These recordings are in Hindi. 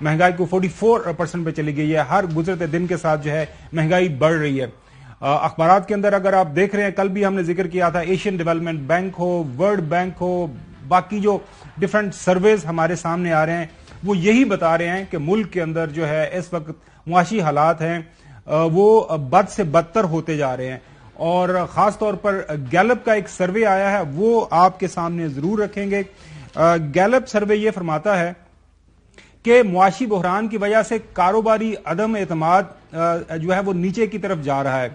महंगाई को 44% पे चली गई है। हर गुजरते दिन के साथ जो है महंगाई बढ़ रही है। अखबारात के अंदर अगर आप देख रहे हैं, कल भी हमने जिक्र किया था, एशियन डेवलपमेंट बैंक हो, वर्ल्ड बैंक हो, बाकी जो डिफरेंट सर्वेज हमारे सामने आ रहे हैं वो यही बता रहे हैं कि मुल्क के अंदर जो है इस वक्त मुआशी हालात हैं वो बद से बदतर होते जा रहे हैं। और खासतौर पर गैलप का एक सर्वे आया है, वो आपके सामने जरूर रखेंगे। गैलप सर्वे ये फरमाता है कि मुआशी बहरान की वजह से कारोबारी अदम एतमाद जो है वो नीचे की तरफ जा रहा है।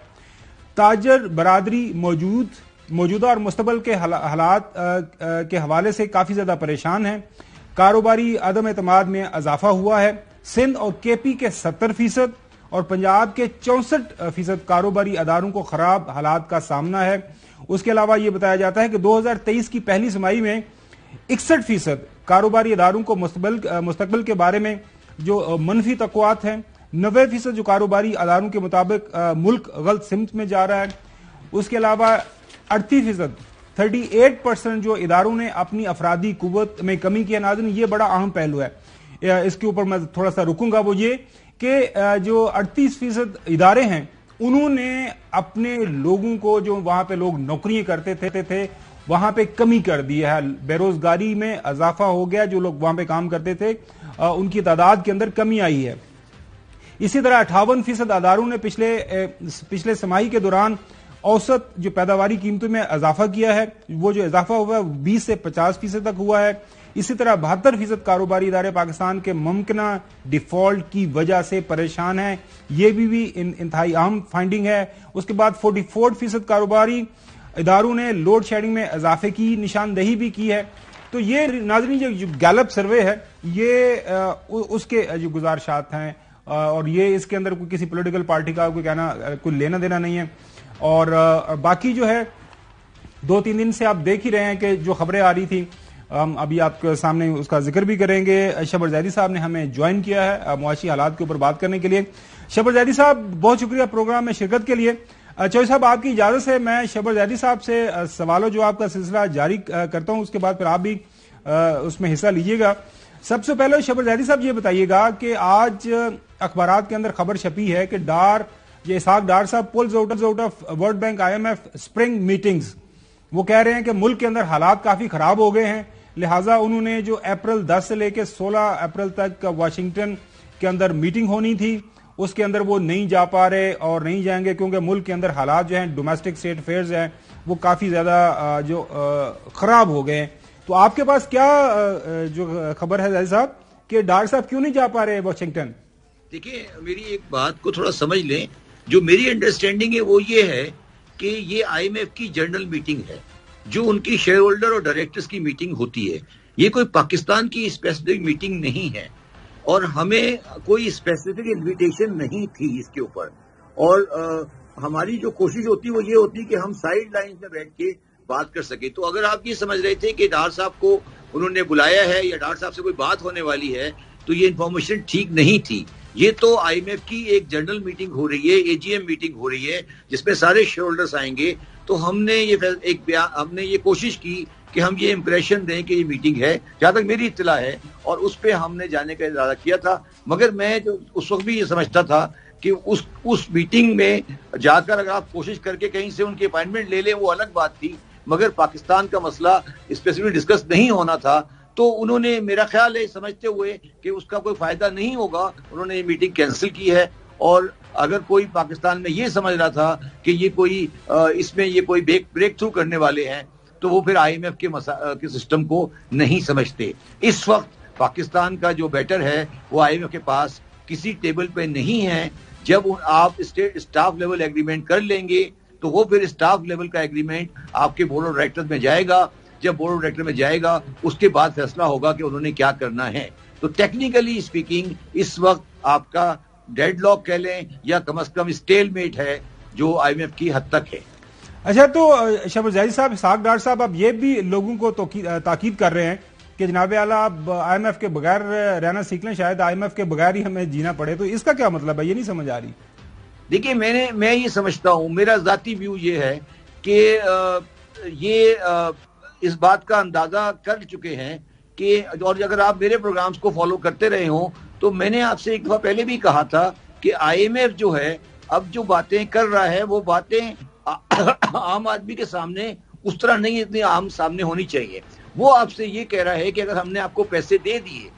ताजर बरादरी मौजूदा और मुस्तकबिल के हालात के हवाले से काफी ज्यादा परेशान है। कारोबारी अदम एतमाद में इजाफा हुआ है। सिंध और केपी के 70% और पंजाब के 64% कारोबारी अदारों को खराब हालात का सामना है। उसके अलावा यह बताया जाता है कि 2023 की पहली तिमाही में 61% कारोबारी अदारों को मुस्तकबिल के बारे में जो मनफी तक़वात हैं। 90% जो कारोबारी अदारों के मुताबिक मुल्क गलत सिमत में जा रहा है। उसके अलावा 38% जो इदारों ने अपनी अफरादी कुव्वत में कमी की है। नाज़रीन, ये बड़ा अहम पहलू है, इसके ऊपर मैं थोड़ा सा रुकूंगा। वो ये कि जो 38% इदारे हैं उन्होंने अपने लोगों को, जो वहां पे लोग नौकरियां करते थे वहां पे कमी कर दी है। बेरोजगारी में इजाफा हो गया। जो लोग वहां पे काम करते थे उनकी तादाद के अंदर कमी आई है। इसी तरह 58% अदारों ने पिछले तिमाही के दौरान औसत जो पैदावारी कीमतों में इजाफा किया है। वो जो इजाफा हुआ है 20 से 50% तक हुआ है। इसी तरह 72% कारोबारी इदारे पाकिस्तान के मुमकिना डिफॉल्ट की वजह से परेशान हैं। यह भी इंतहाई अहम फाइंडिंग है। उसके बाद 44% कारोबारी इदारों ने लोड शेडिंग में इजाफे की निशानदेही भी की है। तो ये नाज़रीन जो गैलप सर्वे है ये उसके जो गुजारिशात हैं और ये इसके अंदर कोई किसी पॉलिटिकल पार्टी का कोई कहना कोई लेना देना नहीं है। और बाकी जो है 2-3 दिन से आप देख ही रहे हैं कि जो खबरें आ रही थी, अभी आपके सामने उसका जिक्र भी करेंगे। शबर जैदी साहब ने हमें ज्वाइन किया है मुआशी हालात के ऊपर बात करने के लिए। शबर जैदी साहब, बहुत शुक्रिया प्रोग्राम में शिरकत के लिए। चौधरी साहब, आपकी इजाजत से मैं शबर जैदी साहब से सवालों जवाब का सिलसिला जारी करता हूं, उसके बाद फिर आप भी उसमें हिस्सा लीजिएगा। सबसे पहले शबर जैदी साहब ये बताइएगा कि आज अखबारात के अंदर खबर छपी है कि इसहाक डार साहब pools out of world bank IMF spring meetings. वो कह रहे हैं कि मुल्क के अंदर हालात काफी खराब हो गए हैं, लिहाजा उन्होंने जो अप्रैल 10 से लेकर 16 अप्रैल तक वाशिंगटन के अंदर मीटिंग होनी थी उसके अंदर वो नहीं जा पा रहे और नहीं जाएंगे क्योंकि मुल्क के अंदर हालात जो हैं, डोमेस्टिक स्टेट अफेयर्स हैं, वो काफी ज्यादा जो खराब हो गए हैं। तो आपके पास क्या जो खबर है साहब कि डार साहब क्यों नहीं जा पा रहे वाशिंगटन? देखिए, मेरी एक बात को थोड़ा समझ लें। जो मेरी अंडरस्टैंडिंग है वो ये है कि ये IMF की जनरल मीटिंग है, जो उनकी शेयर होल्डर और डायरेक्टर्स की मीटिंग होती है। ये कोई पाकिस्तान की स्पेसिफिक मीटिंग नहीं है और हमें कोई स्पेसिफिक इन्विटेशन नहीं थी इसके ऊपर। और हमारी जो कोशिश होती है वो ये होती है कि हम साइड लाइन में बैठ के बात कर सके। तो अगर आप ये समझ रहे थे कि डार साहब को उन्होंने बुलाया है या डार साहब से कोई बात होने वाली है, तो ये इन्फॉर्मेशन ठीक नहीं थी। ये तो IMF की एक जनरल मीटिंग हो रही है, AGM मीटिंग हो रही है, जिसमें सारे शेयर होल्डर्स आएंगे। तो हमने ये कोशिश की कि हम ये इंप्रेशन दें कि ये मीटिंग है, जहां तक मेरी इत्तला है, और उस पे हमने जाने का इरादा किया था। मगर मैं जो उस वक्त भी ये समझता था कि उस मीटिंग में जाकर अगर आप कोशिश करके कहीं से उनकी अपॉइंटमेंट ले लें वो अलग बात थी, मगर पाकिस्तान का मसला स्पेसिफिकली डिस्कस नहीं होना था। तो उन्होंने, मेरा ख्याल है, समझते हुए कि उसका कोई फायदा नहीं होगा, उन्होंने ये मीटिंग कैंसिल की है। और अगर कोई पाकिस्तान में ये समझ रहा था कि ये कोई इसमें ये कोई ब्रेक थ्रू करने वाले हैं, तो वो फिर IMF के सिस्टम को नहीं समझते। इस वक्त पाकिस्तान का जो बेटर है वो IMF के पास किसी टेबल पे नहीं है। जब आप स्टाफ लेवल एग्रीमेंट कर लेंगे तो वो फिर स्टाफ लेवल का एग्रीमेंट आपके बोर्ड ऑफ डायरेक्टर्स में जाएगा। जब बोर्ड ऑफ डायरेक्टर में जाएगा उसके बाद फैसला होगा कि उन्होंने क्या करना है। तो टेक्निकली स्पीकिंग इस वक्त आपका डेडलॉक कह लें या कम से कम स्टेलमेट है जो IMF की हद तक है। अच्छा, तो शबर जैदी साहब, इसहाक डार साहब, अब ये भी लोगों को ताकीद कर रहे हैं कि जनाब आला आप IMF के बगैर रहना सीख लें, शायद IMF के बगैर ही हमें जीना पड़े। तो इसका क्या मतलब है, ये नहीं समझ आ रही। देखिए, मैं ये समझता हूं, मेरा जाती व्यू ये है कि ये इस बात का अंदाजा कर चुके हैं कि, और अगर आप मेरे प्रोग्राम्स को फॉलो करते रहे हो तो मैंने आपसे एक दफा पहले भी कहा था कि IMF जो है अब जो बातें कर रहा है वो बातें आम आदमी के सामने उस तरह नहीं इतनी आम सामने होनी चाहिए। वो आपसे ये कह रहा है कि अगर हमने आपको पैसे दे दिए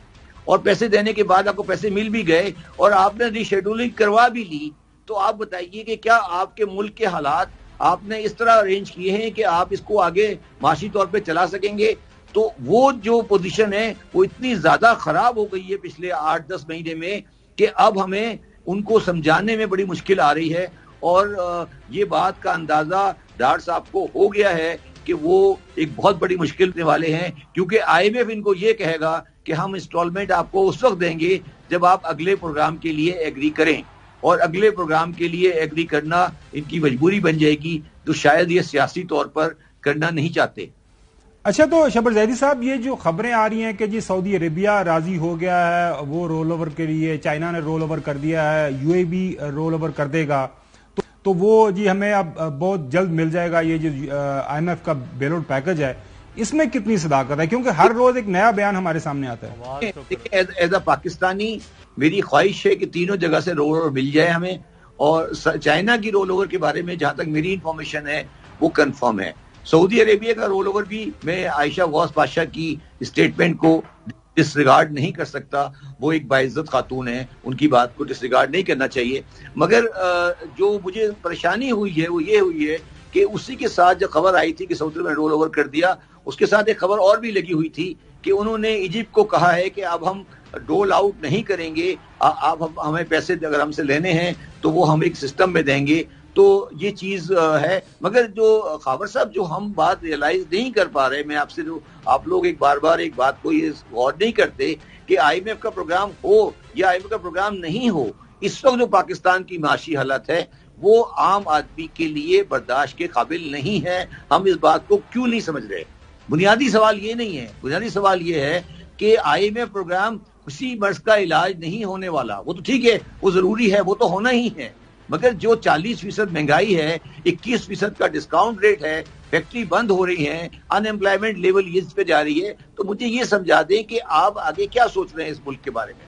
और पैसे देने के बाद आपको पैसे मिल भी गए और आपने रीशेड्यूलिंग करवा भी ली, तो आप बताइए कि क्या आपके मुल्क के हालात आपने इस तरह अरेंज किए हैं कि आप इसको आगे माशी तौर पे चला सकेंगे? तो वो जो पोजीशन है वो इतनी ज्यादा खराब हो गई है पिछले 8-10 महीने में कि अब हमें उनको समझाने में बड़ी मुश्किल आ रही है। और ये बात का अंदाजा डार साहब को हो गया है कि वो एक बहुत बड़ी मुश्किल देने वाले हैं, क्योंकि IMF इनको ये कहेगा कि हम इंस्टॉलमेंट आपको उस वक्त देंगे जब आप अगले प्रोग्राम के लिए एग्री करें, और अगले प्रोग्राम के लिए एग्री करना इनकी मजबूरी बन जाएगी, तो शायद ये सियासी तौर पर करना नहीं चाहते। अच्छा, तो शबर जैदी साहब, ये जो खबरें आ रही हैं कि जी सऊदी अरेबिया राजी हो गया है वो रोल ओवर के लिए, चाइना ने रोल ओवर कर दिया है, UAE भी रोल ओवर कर देगा, तो वो जी हमें अब बहुत जल्द मिल जाएगा ये जो IMF का बेलआउट पैकेज है, इसमें कितनी सदाकत है? क्योंकि हर रोज एक नया बयान हमारे सामने आता है। एज अ पाकिस्तानी मेरी ख्वाहिश है कि तीनों जगह से रोल ओवर मिल जाए हमें, और चाइना की रोल ओवर के बारे में जहां तक मेरी इंफॉर्मेशन है वो कंफर्म है। सऊदी अरेबिया का रोल ओवर भी मैं आयशा गौस पाशा की स्टेटमेंट को डिसरिगार्ड नहीं कर सकता, वो एक बाइज्जत खातून है, उनकी बात को डिसरिगार्ड नहीं करना चाहिए। मगर जो मुझे परेशानी हुई है वो ये हुई है कि उसी के साथ जब खबर आई थी कि सऊदी अरब ने रोल ओवर कर दिया, उसके साथ एक खबर और भी लगी हुई थी कि उन्होंने इजिप्ट को कहा है कि अब हम डोल आउट नहीं करेंगे, आप हमें पैसे अगर हमसे लेने हैं तो वो हम एक सिस्टम में देंगे। तो ये चीज है, मगर जो खावर साहब जो हम बात रियलाइज नहीं कर पा रहे, मैं आपसे जो आप लोग एक बार एक बात को ये गौर नहीं करते कि IMF का प्रोग्राम हो या IMF का प्रोग्राम नहीं हो, इस वक्त जो पाकिस्तान की माशी हालत है वो आम आदमी के लिए बर्दाश्त के काबिल नहीं है। हम इस बात को क्यों नहीं समझ रहे? बुनियादी सवाल ये नहीं है, बुनियादी सवाल ये है कि IMF प्रोग्राम किसी मर्ज का इलाज नहीं होने वाला। वो तो ठीक है, वो जरूरी है, वो तो होना ही है, मगर जो 40% महंगाई है, 21% का डिस्काउंट रेट है, फैक्ट्री बंद हो रही है, अनएम्प्लॉयमेंट लेवल इस पे जा रही है, तो मुझे ये समझा दें कि आप आगे क्या सोच रहे हैं इस मुल्क के बारे में।